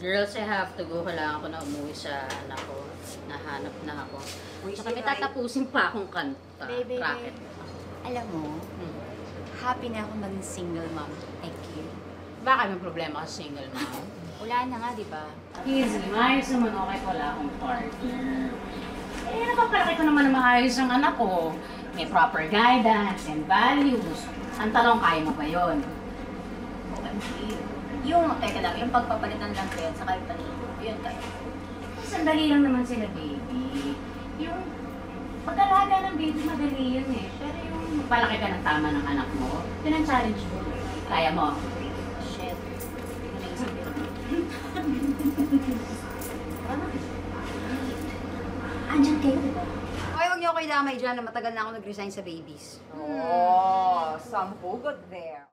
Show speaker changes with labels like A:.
A: Girls, I have to go. Kailangan ko na umuwi sa anak ko. Nahanap na ako. Tsaka may tatapusin pa akong kanta.
B: Baby,
A: Racket.
B: alam mo, happy na ako maging single mom. Thank you.
A: Baka may problema ka sa single mom?
B: Wala na nga, di ba?
A: Easy, maayos naman ako kahit wala akong partner. Eh, napapalaki ko naman na maayos ang anak ko. May proper guidance and values. Ang tanong, kaya mo ba yun?
B: OMG. Teka lang, yung pagpapalitan lang kayo sa kayo panito, yun kayo.
A: Sandali lang naman sila, baby. Yung pag-alaga ng baby, madali yun eh. Pero yung magpalaki ka ng tama ng anak mo, yun ang challenge mo. Kaya mo?
B: Shit. Andyan kayo, di ba?
C: Okay, huwag niyo ako idamay dyan na matagal na ako nag-resign sa babies.
D: Oh, some good there.